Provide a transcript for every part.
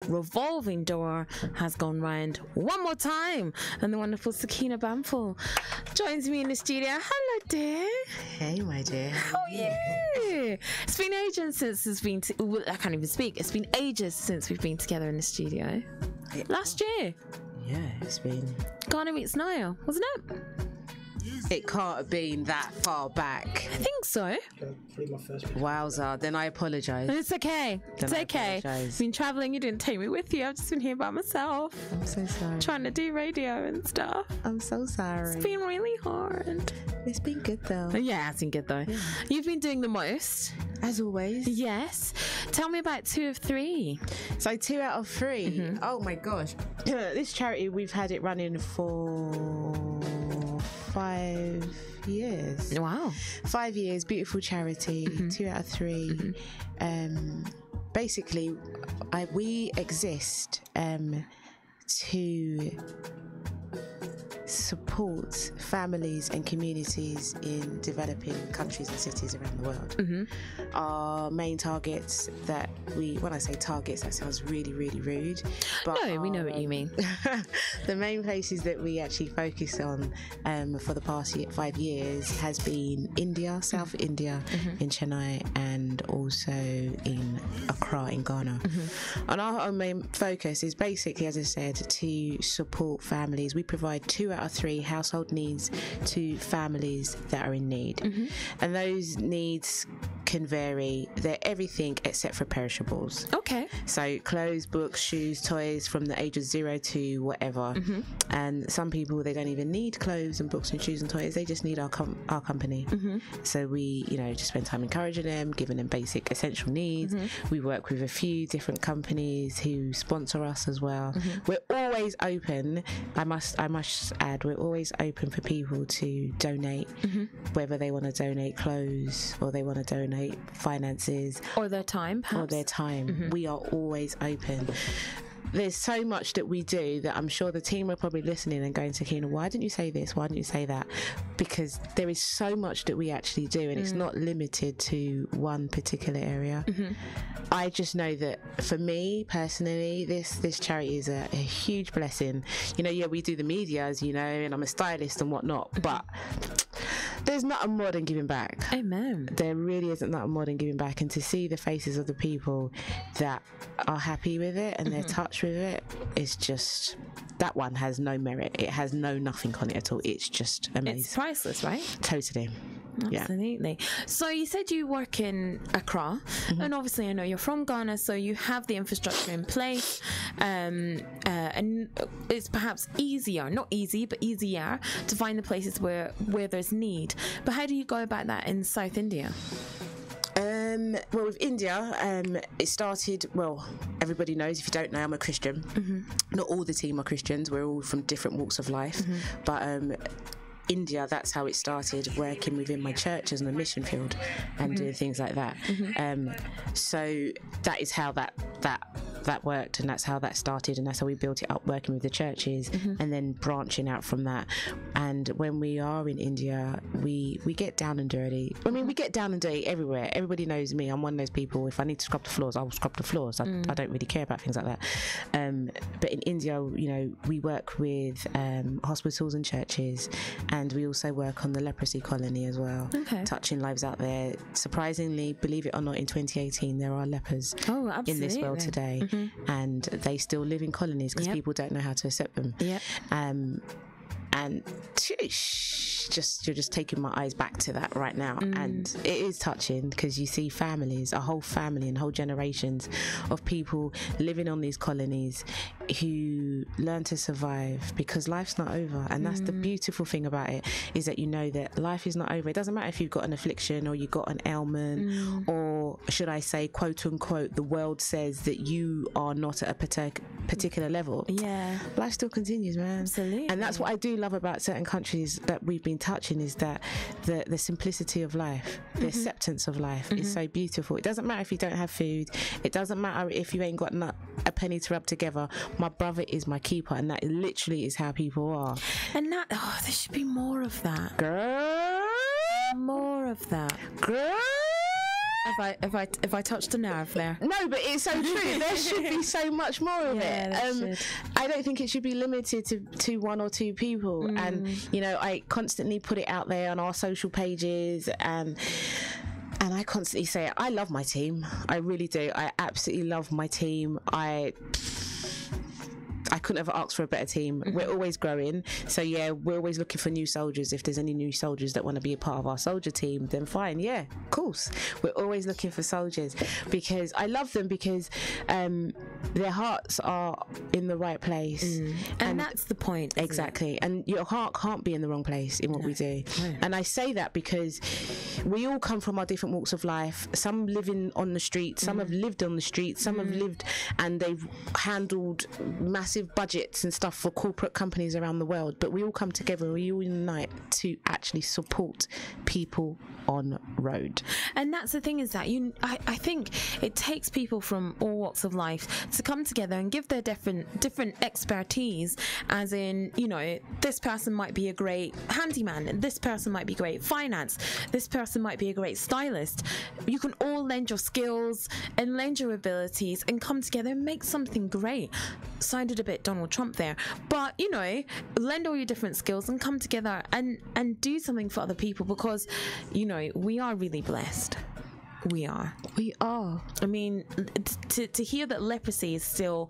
revolving door has gone round one more time, and the wonderful Sakeena Bamful joins me in the studio. Hello, dear. Hey, my dear. How are you? It's been ages since I can't even speak. It's been ages since we've been together in the studio. Last year. Yeah, it's been Ghana meets Nile, wasn't it? It can't have been that far back. I think so. Wowza, then I apologise. It's okay. It's okay. I've been travelling, you didn't take me with you. I've just been here by myself. I'm so sorry. Trying to do radio and stuff. I'm so sorry. It's been really hard. It's been good though. Yeah, it's been good though. Yeah. You've been doing the most. As always. Yes. Tell me about 2 of 3. So 2 out of 3. Oh my gosh. This charity, we've had it running for 5 years. Wow. 5 years, beautiful charity, 2 out of 3. Basically, we exist to support families and communities in developing countries and cities around the world. Our main targets that when I say targets, that sounds really, really rude. But no, we know what you mean. The main places that we actually focus on for the past 5 years has been India, South India, in Chennai, and also in Accra in Ghana. And our main focus is basically, as I said, to support families. We provide 2 out of 3 household needs to families that are in need, and those needs can vary. They're everything except for perishables. Okay. So clothes, books, shoes, toys from the age of 0 to whatever. And some people, they don't even need clothes and books and shoes and toys. They just need our company. So we, just spend time encouraging them, giving them basic essential needs. We work with a few different companies who sponsor us as well. We're always open. I must add, we're always open for people to donate, whether they want to donate clothes or they want to donate finances or their time, perhaps. We are always open. There's so much that we do that I'm sure the team are probably listening and going, Sakeena, why didn't you say this? Why didn't you say that? Because there is so much that we actually do, and it's not limited to one particular area. I just know that for me personally, this charity is a huge blessing. We do the media, as you know, and I'm a stylist and whatnot, but there's nothing more than giving back. Amen. There really isn't nothing more than giving back, and to see the faces of the people that are happy with it and they're touched with it, it's just, that one has no merit. It has nothing on it at all. It's just amazing. It's priceless, right? Totally. Absolutely. Yeah. So you said you work in Accra, and obviously I know you're from Ghana, so you have the infrastructure in place, and it's perhaps easier, not easy, but easier to find the places where there's need. But how do you go about that in South India? Well, with India, it started, everybody knows, if you don't know, I'm a Christian. Not all the team are Christians. We're all from different walks of life. But India, that's how it started, working within my church as a mission field and doing things like that. So that is how that worked, and that's how that started, and that's how we built it up, working with the churches and then branching out from that. And when we are in India, we get down and dirty. I mean, we get down and dirty everywhere. Everybody knows me. I'm one of those people, if I need to scrub the floors, I will scrub the floors. I don't really care about things like that. But in India, we work with hospitals and churches, and we also work on the leprosy colony as well, touching lives out there. Surprisingly, believe it or not, in 2018 there are lepers in this world today, and they still live in colonies because people don't know how to accept them. And you're just taking my eyes back to that right now, and it is touching because you see families, a whole family and whole generations of people living on these colonies who learn to survive because life's not over. And that's the beautiful thing about it, is that that life is not over. It doesn't matter if you've got an affliction or you've got an ailment, or should I say, quote unquote, the world says that you are not at a particular level. Life still continues, man. Absolutely. And that's what I do love about certain countries that we've been touching, is that the simplicity of life, the acceptance of life is so beautiful. It doesn't matter if you don't have food. It doesn't matter if you ain't got a penny to rub together. My brother is my keeper, and that literally is how people are. And that, there should be more of that. Girl. More of that. Girl. If I touched a nerve there? No, but it's so true. There should be so much more of it. I don't think it should be limited to one or two people. And you know, I constantly put it out there on our social pages, and I constantly say, I love my team. I really do. I absolutely love my team. I couldn't have asked for a better team. We're always growing. So yeah, we're always looking for new soldiers. If there's any new soldiers that want to be a part of our soldier team, then fine. Yeah, of course. We're always looking for soldiers, because I love them, because their hearts are in the right place. And that's the point. Exactly. And your heart can't be in the wrong place in what we do. And I say that because we all come from our different walks of life. Some living on the street, some have lived on the street, some have lived and they've handled massive budgets and stuff for corporate companies around the world, but we all come together, we all unite to actually support people on road. And that's the thing, is that I think it takes people from all walks of life to come together and give their different expertise, as in, you know, this person might be a great handyman, this person might be great finance, this person might be a great stylist. You can all lend your skills and lend your abilities and come together and make something great. Sounded a bit Donald Trump there, but you know, lend all your different skills and come together and do something for other people, because you know, we are really blessed. We are. I mean, to hear that leprosy is still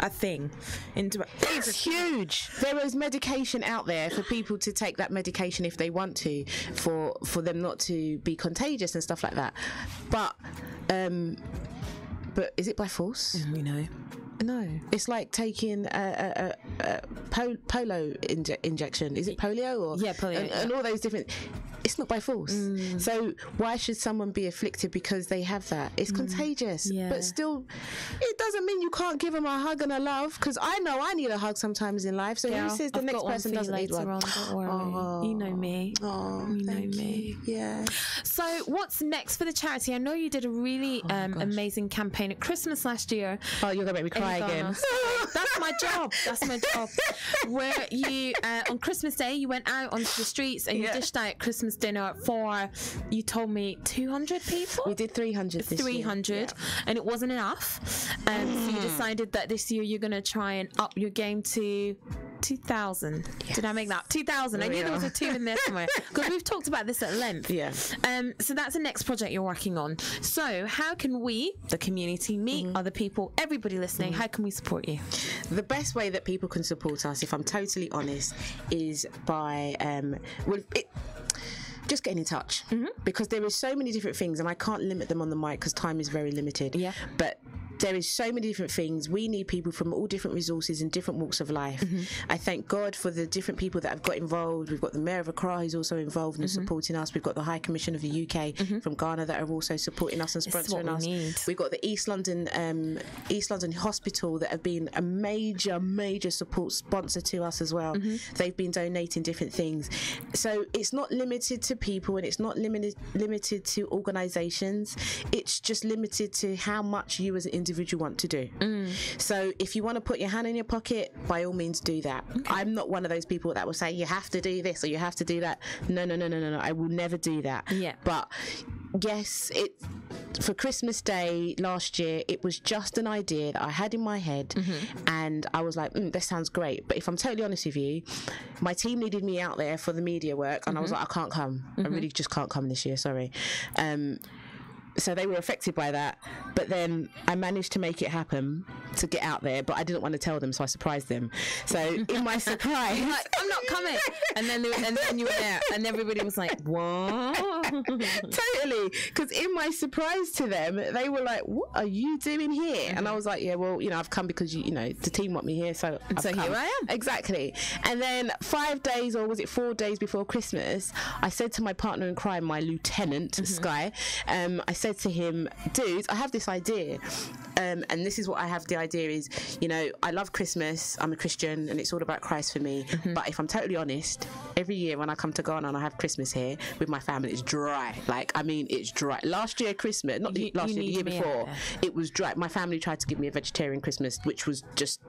a thing, it's huge. There is medication out there for people to take that medication if they want to, for them not to be contagious and stuff like that. But is it by force? We know. No, it's like taking a polio injection. Is it polio or polio and all those different. It's not by force. So why should someone be afflicted because they have that? It's contagious. But still, it doesn't mean you can't give them a hug and a love, because I know I need a hug sometimes in life. So who says the next person doesn't need one? Don't worry. You know me. You know me. Yeah. So what's next for the charity? I know you did a really amazing campaign at Christmas last year. Oh, you're gonna make me cry again. That's my job. Where you on Christmas Day you went out onto the streets and you dished out Christmas dinner for, you told me, 200 people. We did 300 this 300 year. And it wasn't enough, so you decided that this year you're going to try and up your game to 2,000. Did I make that 2,000? I knew there was a 2 in there somewhere, because we've talked about this at length. So that's the next project you're working on. So how can we, the community, me, other people, everybody listening, how can we support you? The best way that people can support us, if I'm totally honest, is by just getting in touch, because there is so many different things, and I can't limit them on the mic because time is very limited. But there is so many different things. We need people from all different resources and different walks of life. I thank God for the different people that have got involved. We've got the Mayor of Accra who's also involved in supporting us. We've got the High Commission of the UK from Ghana that are also supporting us and sponsoring us. We've got the East London Hospital that have been a major support sponsor to us as well. They've been donating different things. So it's not limited to people, and it's not limited to organisations. It's just limited to how much you as an individual want to do. So if you want to put your hand in your pocket, by all means do that. I'm not one of those people that will say you have to do this or you have to do that. No, I will never do that. But yes, for Christmas Day last year, it was just an idea that I had in my head, and I was like, this sounds great. But if I'm totally honest with you, my team needed me out there for the media work, and I was like, I can't come. I really just can't come this year, sorry. So they were affected by that, but then I managed to make it happen to get out there, but I didn't want to tell them, so I surprised them. So in my surprise, like, I'm not coming, and then you were there, and everybody was like, what? Totally, because in my surprise to them, they were like, what are you doing here? And I was like, yeah, well, I've come because the team want me here, so here I am. Exactly. And then 5 days, or was it 4 days before Christmas, I said to my partner in crime, my lieutenant, Sky, I said to him, dude, I have this idea, and this is what I have. The idea is, I love Christmas, I'm a Christian, and it's all about Christ for me, but if I'm totally honest, every year when I come to Ghana and I have Christmas here with my family, it's dry. It's dry. Last year Christmas, not the year before, it was dry. My family tried to give me a vegetarian Christmas, which was just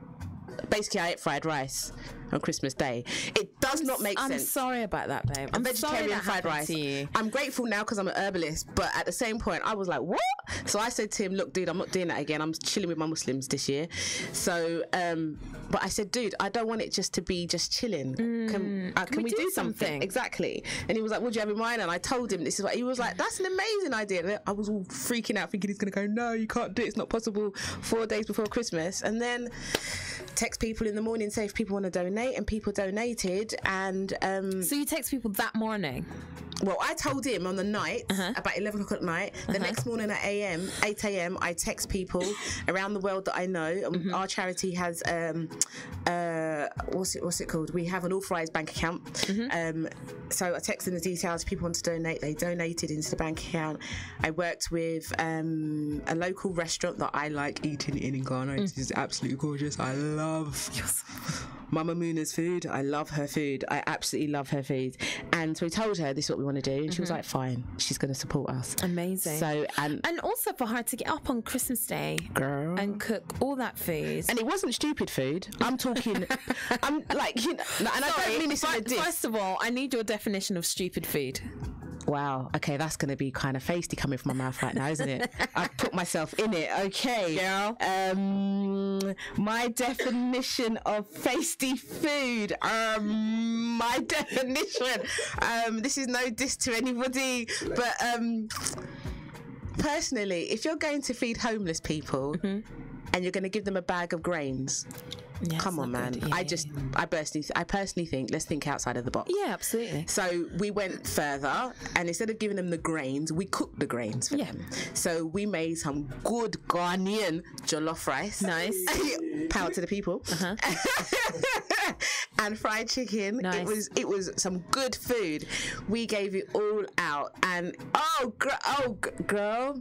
basically I ate fried rice on Christmas Day. It does not make sense. I'm sorry about that, babe. I'm vegetarian sorry that fried rice. to you. I'm grateful now because I'm an herbalist, but at the same point I was like, what? So I said to him, look dude, I'm not doing that again. I'm chilling with my Muslims this year. So but I said, dude, I don't want it just to be just chilling. Can we do something? Exactly. And he was like, what do you have in mind? And I told him this is what he was like, that's an amazing idea. And I was all freaking out thinking he's gonna go, no, you can't do it, it's not possible 4 days before Christmas. And then text people in the morning, say if people want to donate, and people donated. And so you text people that morning? Well, I told him on the night, about 11 o'clock at night. The next morning at 8 a.m, I text people around the world that I know. Our charity has what's it called? We have an authorised bank account. So I texted them the details. People want to donate. They donated into the bank account. I worked with a local restaurant that I like eating in Ghana. It is absolutely gorgeous. I love Mama Muna's food. I love her food. I absolutely love her food. And so we told her this is what we want to do, and she was like, fine, she's going to support us. Amazing. So and also for her to get up on Christmas Day, girl, and cook all that food. And it wasn't stupid food. I'm talking, I'm like, you know, and I don't mean this in a diss. First of all, I need your definition of stupid food. Wow, okay, that's going to be kind of feisty coming from my mouth right now, isn't it? I've put myself in it, okay. Girl. My definition of feisty food, my definition, this is no diss to anybody, but personally, if you're going to feed homeless people and you're going to give them a bag of grains, come on, man. Yeah, I personally think, let's think outside of the box. Yeah, absolutely. So we went further, and instead of giving them the grains, we cooked the grains for them. So we made some good Ghanaian jollof rice. Nice. Power to the people. And fried chicken. Nice. It was some good food. We gave it all out, and girl,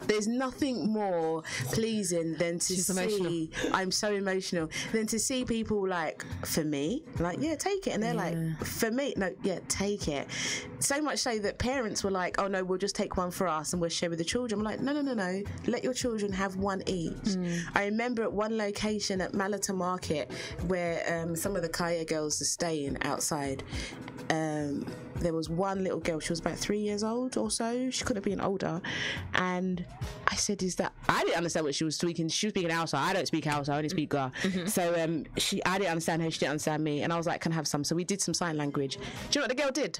there's nothing more pleasing than to see, I'm so emotional, than to see people like, for me, like, yeah, take it. And they're like, for me, no, yeah, take it. So much so that parents were like, oh no, we'll just take one for us and we'll share with the children. I'm like, no, let your children have one each. I remember at one location at Malata Market where some of the Kaya girls are staying outside. There was one little girl, she was about 3 years old or so, she could have been older, and I said, I didn't understand what she was speaking. She was speaking Hausa. I don't speak Hausa, I only speak Ga. So I didn't understand her, she didn't understand me, and I was like, can I have some? So we did some sign language. Do you know what the girl did?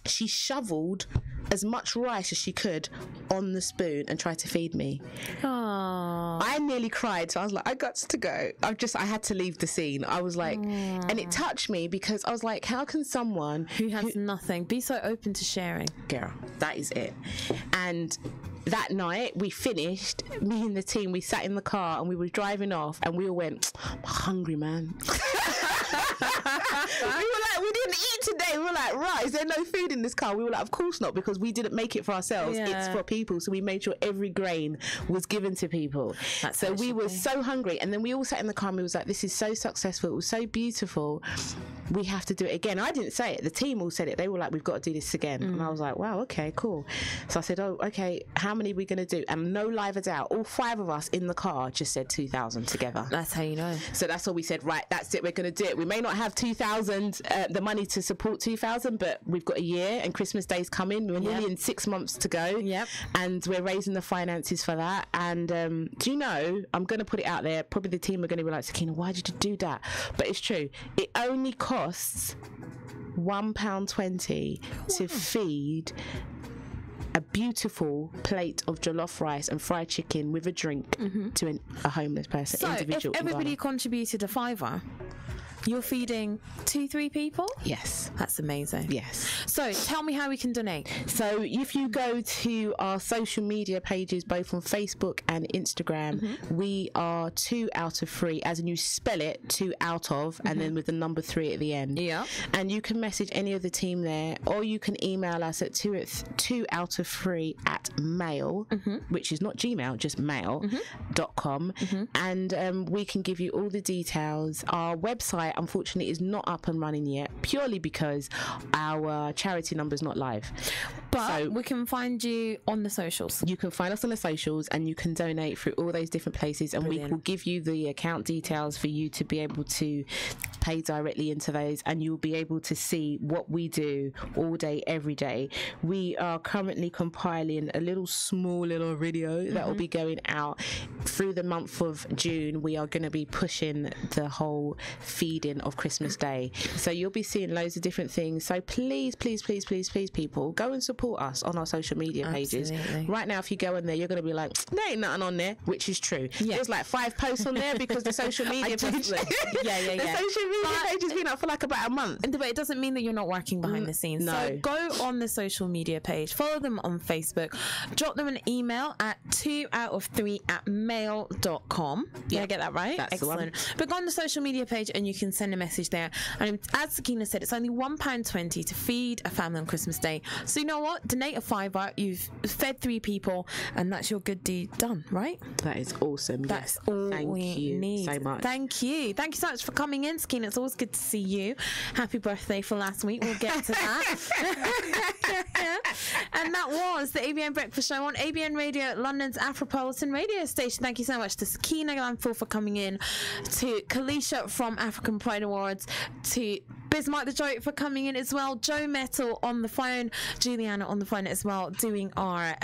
She shoveled as much rice as she could on the spoon and tried to feed me. Aww. I nearly cried, so I was like, I got to go. I had to leave the scene. I was like, and it touched me because I was like, how can someone who has nothing be so open to sharing? Girl, that is it. And that night we finished, me and the team, we sat in the car and we were driving off, and we all went, I'm hungry, man. We were like, we didn't eat today. We were like, right, is there no food in this car? We were like, of course not, because we didn't make it for ourselves. It's for people. So we made sure every grain was given to people. So we were so hungry, and then we all sat in the car and we was like, this is so successful, it was so beautiful, we have to do it again. I didn't say it, the team all said it. They were like, we've got to do this again. And I was like, wow, okay, cool. So I said, oh, okay, how many are we going to do? And no lie of a doubt, all 5 of us in the car just said 2,000 together. That's how you know. So that's all we said, right, that's it, we're going to do it. We may not have 2,000, the money to support 2,000, but we've got a year, and Christmas Day's coming. We're nearly in 6 months to go. And we're raising the finances for that. And do you know, I'm going to put it out there, probably the team are going to be like, Sakeena, why did you do that? But it's true, it only costs £1.20 to feed a beautiful plate of jollof rice and fried chicken with a drink to a homeless person. So individual. If everybody contributed a £5, you're feeding 2-3 people? Yes. That's amazing. Yes. So tell me how we can donate. So if you go to our social media pages, both on Facebook and Instagram, we are 2 out of 3, as in you spell it 2 out of, and then with the number 3 at the end. Yeah. And you can message any of the team there, or you can email us at 2 out of 3 at mail, which is not Gmail, just mail.com. And we can give you all the details. Our website, unfortunately is not up and running yet, purely because our charity number is not live. But we can find you on the socials. You can find us on the socials, and you can donate through all those different places, and Brilliant. we will give you the account details for you to be able to pay directly into those, and you'll be able to see what we do all day, every day. We are currently compiling a small little video that will be going out through the month of June. We are going to be pushing the whole feeding of Christmas Day, so you'll be seeing loads of different things. So please people, go and support us on our social media pages. Absolutely. Right now, if you go on there, you're going to be like, there ain't nothing on there, which is true. There's like 5 posts on there because the social media page the social media page has been up for like about a month. But it doesn't mean that you're not working behind the scenes. No. So go on the social media page, follow them on Facebook, drop them an email at 2out of3@mail.com. Did I get that right? That's excellent. the one. But go on the social media page and you can send a message there. And as Sakeena said, it's only £1.20 to feed a family on Christmas Day. So you know what? Donate a £5. You've fed 3 people, and that's your good deed done, right? That is awesome. That's yes. all Thank we you need. so much. Thank you so much for coming in, Sakeena. It's always good to see you. Happy birthday for last week. We'll get to that. And that was the ABN Breakfast Show on ABN Radio, London's Afropolitan radio station. Thank you so much to Sakeena Glanful for coming in, to Kalisha from African Pride Awards, to Bismarck the Joke for coming in as well, Joe Metal on the phone, Juliana on the phone as well, doing our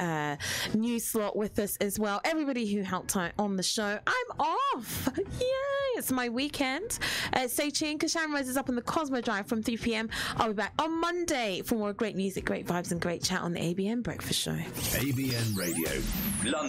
news slot with us as well. Everybody who helped out on the show. I'm off. Yay! It's my weekend. Stay tuned because Sharon Rose is up on the Cosmo Drive from 3 p.m. I'll be back on Monday for more great music, great vibes, and great chat on the ABN Breakfast Show. ABN Radio, London.